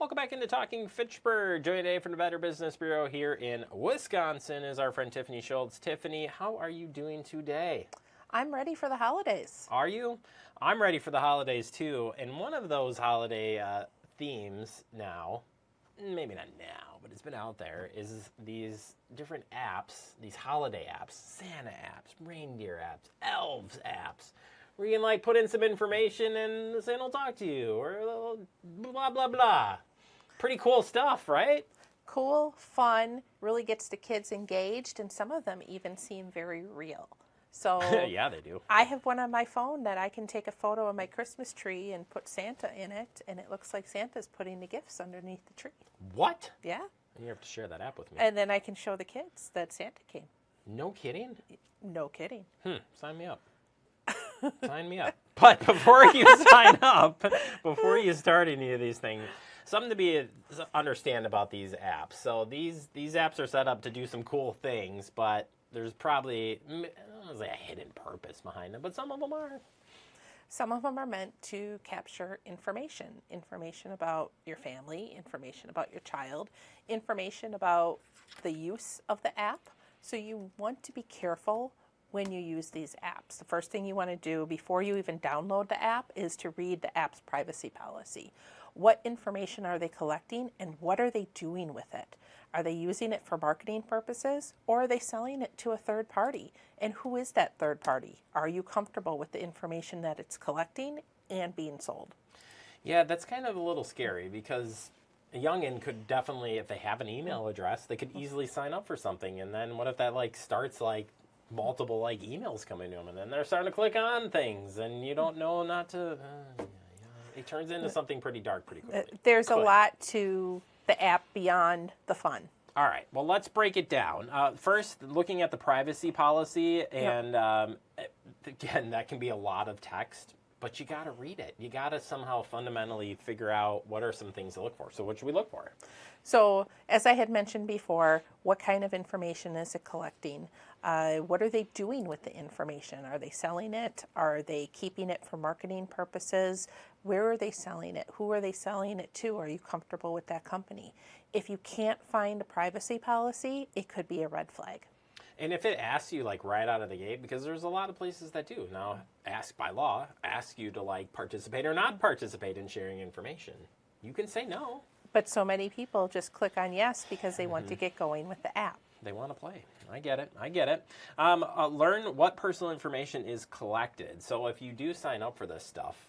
Welcome back into Talking Fitchburg. Joining today from the Better Business Bureau here in Wisconsin is our friend Tiffany Schultz. Tiffany, how are you doing today? I'm ready for the holidays. Are you? I'm ready for the holidays too. And one of those holiday themes now, maybe not now, but it's been out there, is these different apps, these holiday apps, Santa apps, reindeer apps, elves apps, where you can like put in some information and Santa will talk to you, or blah, blah, blah. Pretty cool stuff, right? Cool, fun, really gets the kids engaged, and some of them even seem very real. So Yeah, they do. I have one on my phone that I can take a photo of my Christmas tree and put Santa in it, and it looks like Santa's putting the gifts underneath the tree. What? Yeah. You have to share that app with me. And then I can show the kids that Santa came. No kidding? No kidding. Sign me up. Sign me up. But before you sign up, before you start any of these things, something to understand about these apps. So these apps are set up to do some cool things, but there's probably I don't want to say a hidden purpose behind them, but some of them are. Some of them are meant to capture information about your family, information about your child, information about the use of the app. So you want to be careful when you use these apps. The first thing you want to do before you even download the app is to read the app's privacy policy. What information are they collecting and what are they doing with it? Are they using it for marketing purposes or are they selling it to a third party? And who is that third party? Are you comfortable with the information that it's collecting and being sold? Yeah, that's kind of a little scary because a youngin could definitely, if they have an email address, they could easily sign up for something. And then what if that starts multiple emails coming to them, and then they're starting to click on things, and you don't know not to. It turns into something pretty dark pretty quickly. There's a lot to the app beyond the fun. All right, well, let's break it down. First, looking at the privacy policy, and again, that can be a lot of text, but you got to read it. You got to somehow fundamentally figure out what are some things to look for. So what should we look for? So, as I had mentioned before, what kind of information is it collecting? What are they doing with the information? Are they selling it? Are they keeping it for marketing purposes? Where are they selling it? Who are they selling it to? Are you comfortable with that company? If you can't find a privacy policy, it could be a red flag. And if it asks you right out of the gate, because there's a lot of places that do now, by law, ask you to participate or not participate in sharing information, you can say no. But so many people just click on yes because they want to get going with the app. They want to play. I get it. Learn what personal information is collected. So if you do sign up for this stuff,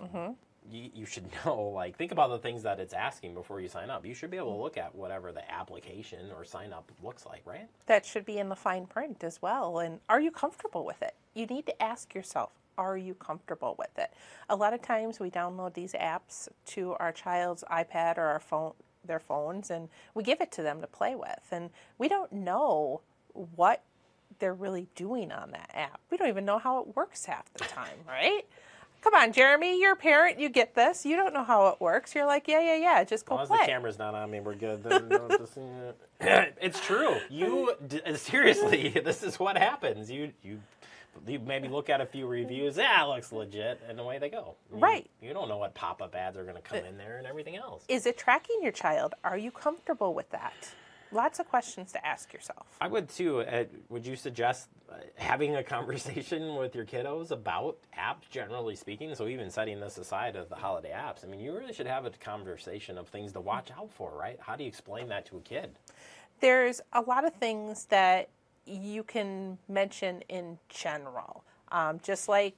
you should know, think about the things that it's asking before you sign up. You should be able to look at whatever the application or sign up looks like, right? That should be in the fine print as well. And are you comfortable with it? You need to ask yourself, are you comfortable with it? A lot of times we download these apps to our child's iPad or their phones, and we give it to them to play with. And we don't know what they're really doing on that app. We don't even know how it works half the time, right? Come on, Jeremy, you're a parent, you get this. You don't know how it works. You're like, yeah, just go play. As long as the camera's not on me, we're good. It's true. Seriously, this is what happens. You maybe look at a few reviews, it looks legit, and away they go. Right. You don't know what pop-up ads are going to come in there and everything else. Is it tracking your child? Are you comfortable with that? Lots of questions to ask yourself. I would too. Would you suggest having a conversation with your kiddos about apps, generally speaking? So even setting this aside of the holiday apps, you really should have a conversation of things to watch out for, right? How do you explain that to a kid? There's a lot of things that you can mention in general, just like,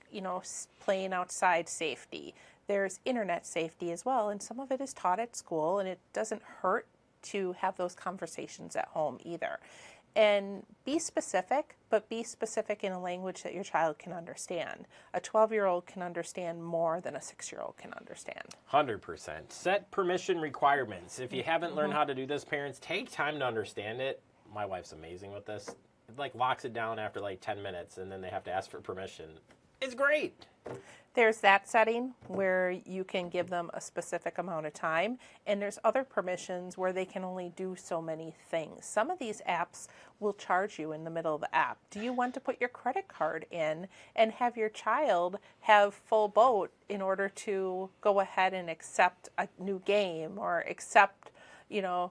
playing outside safety. There's internet safety as well, and some of it is taught at school, and it doesn't hurt to have those conversations at home either. And be specific, but be specific in a language that your child can understand. A 12-year-old can understand more than a 6-year-old can understand. 100%. Set permission requirements. If you haven't learned how to do this, parents, take time to understand it. My wife's amazing with this. It locks it down after 10 minutes, and then they have to ask for permission. It's great. There's that setting where you can give them a specific amount of time, and there's other permissions where they can only do so many things. Some of these apps will charge you in the middle of the app. Do you want to put your credit card in and have your child have full boat in order to go ahead and accept a new game or accept,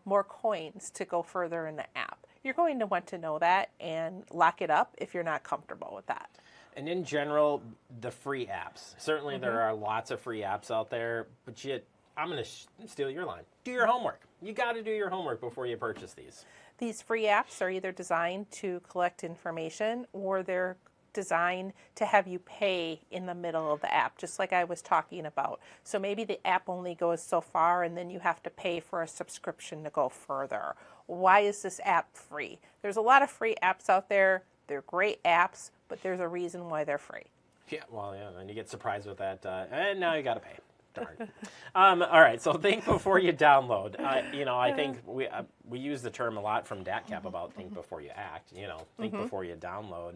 more coins to go further in the app? You're going to want to know that and lock it up if you're not comfortable with that. And in general, the free apps. Certainly there are lots of free apps out there, but yet I'm going to steal your line. Do your homework. You got to do your homework before you purchase these. These free apps are either designed to collect information or they're designed to have you pay in the middle of the app, just like I was talking about. So maybe the app only goes so far and then you have to pay for a subscription to go further. Why is this app free? There's a lot of free apps out there. They're great apps, but there's a reason why they're free. Yeah, and you get surprised with that, and now you got to pay. Darn. All right, so think before you download. I think we use the term a lot from DATCAP about think before you act. Think before you download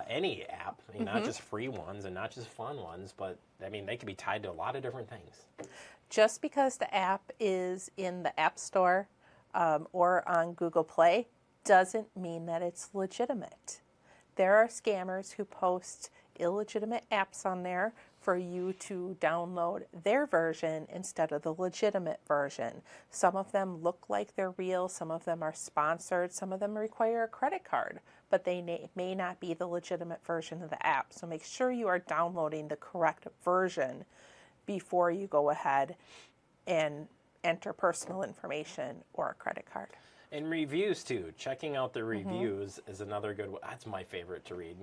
any app, not just free ones and not just fun ones, but they can be tied to a lot of different things. Just because the app is in the App Store or on Google Play doesn't mean that it's legitimate. There are scammers who post illegitimate apps on there for you to download their version instead of the legitimate version. Some of them look like they're real, some of them are sponsored, some of them require a credit card, but they may not be the legitimate version of the app. So make sure you are downloading the correct version before you go ahead and enter personal information or a credit card. And reviews too. Checking out the reviews is another good one. That's my favorite to read.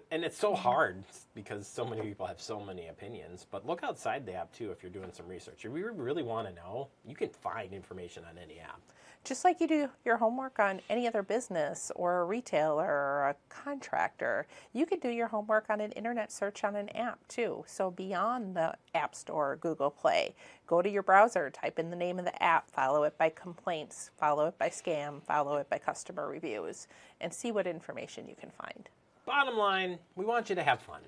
And it's so hard because so many people have so many opinions. But look outside the app too if you're doing some research. If you really want to know, you can find information on any app. Just like you do your homework on any other business or a retailer or a contractor, you could do your homework on an internet search on an app too. So beyond the App Store or Google Play, go to your browser, type in the name of the app, follow it by complaints, follow it by scam, follow it by customer reviews, and see what information you can find. Bottom line, we want you to have fun.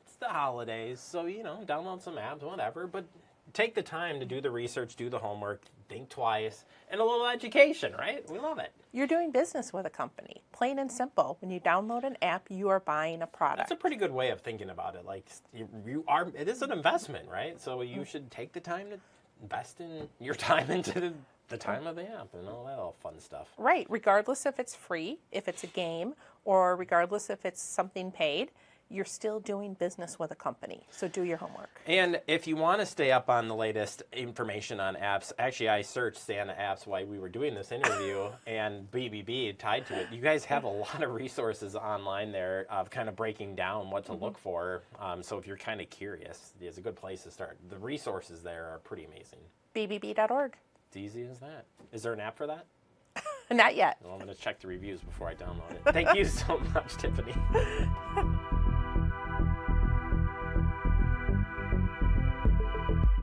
It's the holidays, so, download some apps, whatever, but take the time to do the research, do the homework, think twice, and a little education, right? We love it. You're doing business with a company. Plain and simple. When you download an app, you are buying a product. That's a pretty good way of thinking about it. Like, it is an investment, right? So you should take the time to invest in your time into the time of the app and all that all fun stuff. Right. Regardless if it's free, if it's a game, or regardless if it's something paid, you're still doing business with a company. So do your homework. And if you want to stay up on the latest information on apps, actually I searched Santa apps while we were doing this interview and BBB tied to it. You guys have a lot of resources online there of kind of breaking down what to look for. So if you're kind of curious, it's a good place to start. The resources there are pretty amazing. BBB.org. It's easy as that. Is there an app for that? Not yet. Well, I'm going to check the reviews before I download it. Thank you so much, Tiffany.